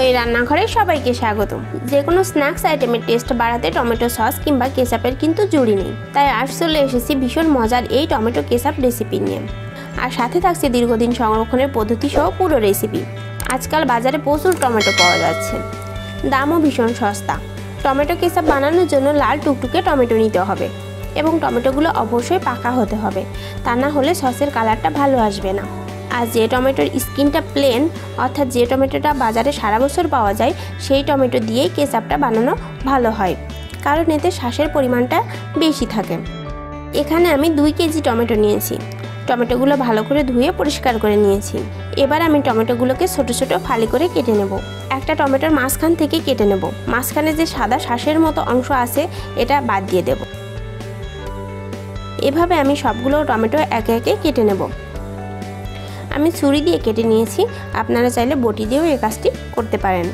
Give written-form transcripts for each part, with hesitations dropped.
মৃন্ময়ী রান্নাঘরে সবাইকে স্বাগতম। যে কোনো স্ন্যাক্স আইটেমের টেস্ট বাড়াতে টমেটো সস কিংবা কেচাপের কিন্তু জুড়ি নেই। তাই আজ চলে এসেছি ভীষণ মজার এই টমেটো কেচাপ রেসিপি নিয়ে। আর সাথে থাকছে দীর্ঘদিন সংরক্ষণের পদ্ধতি সহ পুরো রেসিপি। আজকাল বাজারে প্রচুর টমেটো পাওয়া যাচ্ছে, দামও ভীষণ সস্তা। টমেটো কেচাপ বানানোর জন্য লাল টুকটুকে টমেটো নিতে হবে এবং টমেটোগুলো অবশ্যই পাকা হতে হবে, তা না হলে সসের কালারটা ভালো আসবে না। আর যে টমেটোর স্কিনটা প্লেন, অর্থাৎ যে টমেটোটা বাজারে সারা বছর পাওয়া যায়, সেই টমেটো দিয়েই কেচাপটা বানানো ভালো হয়, কারণ এতে শাঁসের পরিমাণটা বেশি থাকে। এখানে আমি 2 কেজি টমেটো নিয়েছি। টমেটোগুলো ভালো করে ধুয়ে পরিষ্কার করে নিয়েছি। এবার আমি টমেটোগুলোকে ছোট ছোট ফালি করে কেটে নেব। একটা টমেটোর মাঝখান থেকে কেটে নেব। মাঝখানে যে সাদা শাঁসের মতো অংশ আছে, এটা বাদ দিয়ে দেব। এভাবে আমি সবগুলো টমেটো একে একে কেটে নেব। আমি ছুরি দিয়ে কেটে নিয়েছি, আপনারা চাইলে বটি দিয়েও এই কাজটি করতে পারেন।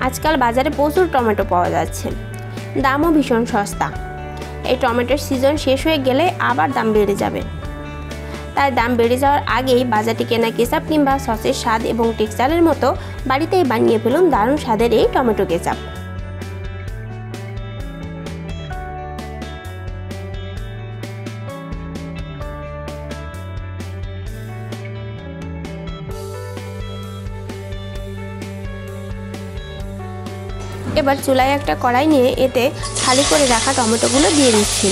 আজকাল বাজারে প্রচুর টমেটো পাওয়া যাচ্ছে, দামও ভীষণ সস্তা। এই টমেটোর সিজন শেষ হয়ে গেলে আবার দাম বেড়ে যাবে। তাই দাম বেড়ে যাওয়ার আগেই বাজারে কেনা কেচাপ কিংবা সসের স্বাদ এবং টেক্সচারের মতো বাড়িতেই বানিয়ে ফেলুন দারুণ স্বাদের এই টমেটো কেচাপ। এবার চুলায় একটা কড়াই নিয়ে এতে খালি করে রাখা টমেটোগুলো দিয়ে দিচ্ছি।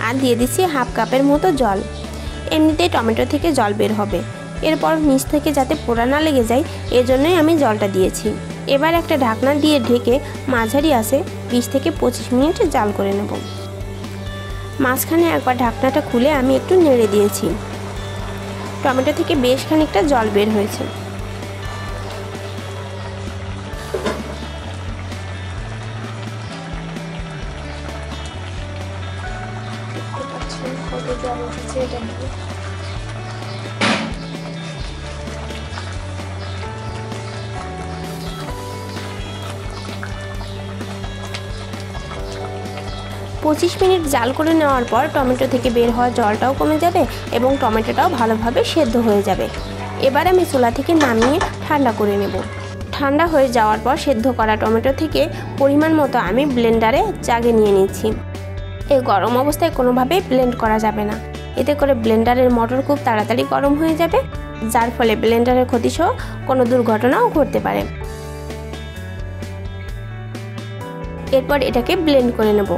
আর দিয়ে দিচ্ছি হাফ কাপের মতো জল। এমনিতেই টমেটো থেকে জল বের হবে, এরপর নিচ থেকে যাতে পোড়া না লেগে যায়, এজন্যই আমি জলটা দিয়েছি। এবার একটা ঢাকনা দিয়ে ঢেকে মাঝারি আছে 20 থেকে 25 মিনিট জাল করে নেব। মাঝখানে একবার ঢাকনাটা খুলে আমি একটু নেড়ে দিয়েছি। টমেটো থেকে বেশ খানিকটা জল বের হয়েছে। পঁচিশ মিনিট জাল করে নেওয়ার পর টমেটো থেকে বের হওয়া জলটাও কমে যাবে এবং টমেটোটাও ভালোভাবে সেদ্ধ হয়ে যাবে। এবার আমি চুলা থেকে নামিয়ে ঠান্ডা করে নেব। ঠান্ডা হয়ে যাওয়ার পর সেদ্ধ করা টমেটো থেকে পরিমাণ মতো আমি ব্লেন্ডারে জাগে নিয়ে নিচ্ছি। এই গরম অবস্থায় কোনোভাবেই ব্লেন্ড করা যাবে না, এতে করে ব্লেন্ডারের মোটর খুব তাড়াতাড়ি গরম হয়ে যাবে, যার ফলে ব্লেন্ডারের ক্ষতিসহ কোনো দুর্ঘটনাও ঘটতে পারে। এরপর এটাকে ব্লেন্ড করে নেব।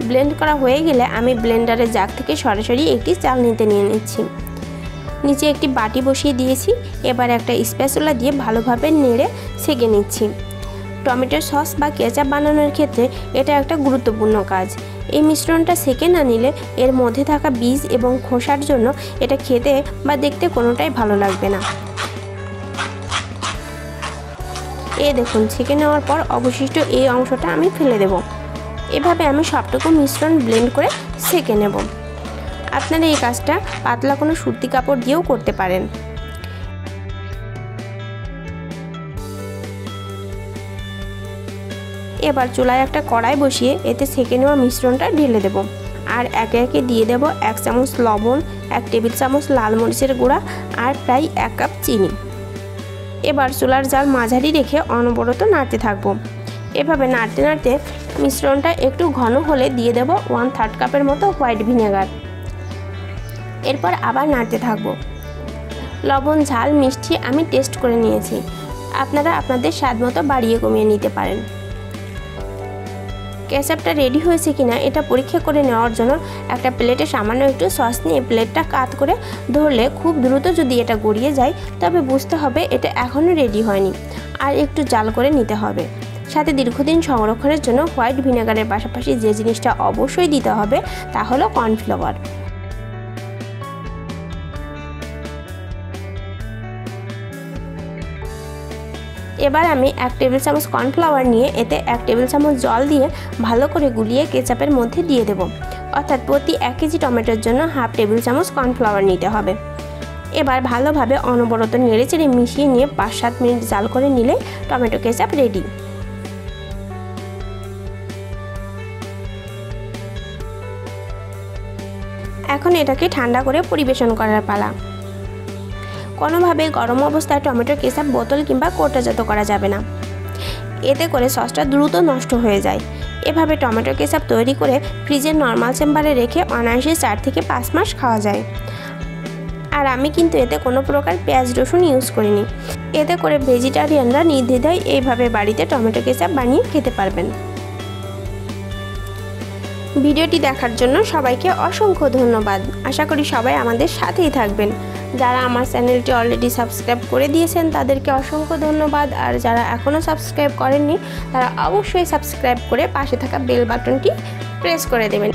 ব্লেন্ড করা হয়ে গেলে আমি ব্লেন্ডারের জাগ থেকে সরাসরি একটি চালনিতে নিয়ে নিচ্ছি। নিচে একটি বাটি বসিয়ে দিয়েছি। এবার একটা স্প্যাচুলা দিয়ে ভালোভাবে নেড়ে ছেঁকে নিচ্ছি। টমেটো সস বা কেচাপ বানানোর ক্ষেত্রে এটা একটা গুরুত্বপূর্ণ কাজ। এই মিশ্রণটা ছেঁকে না নিলে এর মধ্যে থাকা বীজ এবং খোসার জন্য এটা খেতে বা দেখতে কোনোটাই ভালো লাগবে না। দেখুন, ছেঁকে নেওয়ার পর অবশিষ্ট এই অংশটা আমি ফেলে দেব। এভাবে আমি সবটুকু মিশ্রণ ব্লেন্ড করে ছেঁকে নেব। আপনারা এই কাজটা পাতলা কোনো সুতি কাপড় দিয়েও করতে পারেন। এবার চুলায় একটা কড়াই বসিয়ে এতে ছেঁকে নেওয়া মিশ্রণটা ঢেলে দেব। আর একে একে দিয়ে দেব 1 চামচ লবণ, 1 টেবিল চামচ লাল মরিচের গুঁড়া আর প্রায় 1 কাপ চিনি। এবার চুলার জাল মাঝারি রেখে অনবরত নাড়তে থাকবো। এভাবে নাড়তে নাড়তে মিশ্রণটা একটু ঘন হলে দিয়ে দেব 1/3 কাপের মতো হোয়াইট ভিনেগার। এরপর আবার নাড়তে থাকবো। লবণ, ঝাল, মিষ্টি আমি টেস্ট করে নিয়েছি, আপনারা আপনাদের স্বাদ মতো বাড়িয়ে কমিয়ে নিতে পারেন। কেচাপটা রেডি হয়েছে কিনা এটা পরীক্ষা করে নেওয়ার জন্য একটা প্লেটে সামান্য একটু সস নিয়ে প্লেটটা কাত করে ধরলে খুব দ্রুত যদি এটা গড়িয়ে যায়, তবে বুঝতে হবে এটা এখনও রেডি হয়নি, আর একটু জাল করে নিতে হবে। সাথে দীর্ঘদিন সংরক্ষণের জন্য হোয়াইট ভিনেগারের পাশাপাশি যে জিনিসটা অবশ্যই দিতে হবে তা হলো কর্নফ্লাওয়ার। এবার আমি 1 টেবিল চামচ কর্নফ্লাওয়ার নিয়ে এতে 1 টেবিল চামচ জল দিয়ে ভালো করে গুলিয়ে কেচাপের মধ্যে দিয়ে দেব। অর্থাৎ প্রতি 1 কেজি টমেটোর জন্য হাফ টেবিল চামচ কর্নফ্লাওয়ার নিতে হবে। এবার ভালোভাবে অনবরত নেড়েচেড়ে মিশিয়ে নিয়ে 5-7 মিনিট জাল করে নিলে টমেটো কেচাপ রেডি। এখন এটাকে ঠান্ডা করে পরিবেশন করার পালা। কোনোভাবে গরম অবস্থায় টমেটো কেচাপ বোতল কিংবা কৌটাজাত করা যাবে না, এতে করে সসটা দ্রুত নষ্ট হয়ে যায়। এভাবে টমেটো কেচাপ তৈরি করে ফ্রিজের নর্মাল চেম্বারে রেখে অনায়াসে 4 থেকে 5 মাস খাওয়া যায়। আর আমি কিন্তু এতে কোনো প্রকার পেঁয়াজ রসুন ইউজ করিনি, এতে করে ভেজিটেরিয়ানরা নির্দ্বিধায় এইভাবে বাড়িতে টমেটো কেচাপ বানিয়ে খেতে পারবেন। ভিডিওটি দেখার জন্য সবাইকে অসংখ্য ধন্যবাদ। আশা করি সবাই আমাদের সাথেই থাকবেন। যারা আমার চ্যানেলটি অলরেডি সাবস্ক্রাইব করে দিয়েছেন তাদেরকে অসংখ্য ধন্যবাদ, আর যারা এখনও সাবস্ক্রাইব করেননি তারা অবশ্যই সাবস্ক্রাইব করে পাশে থাকা বেল বাটনটি প্রেস করে দেবেন।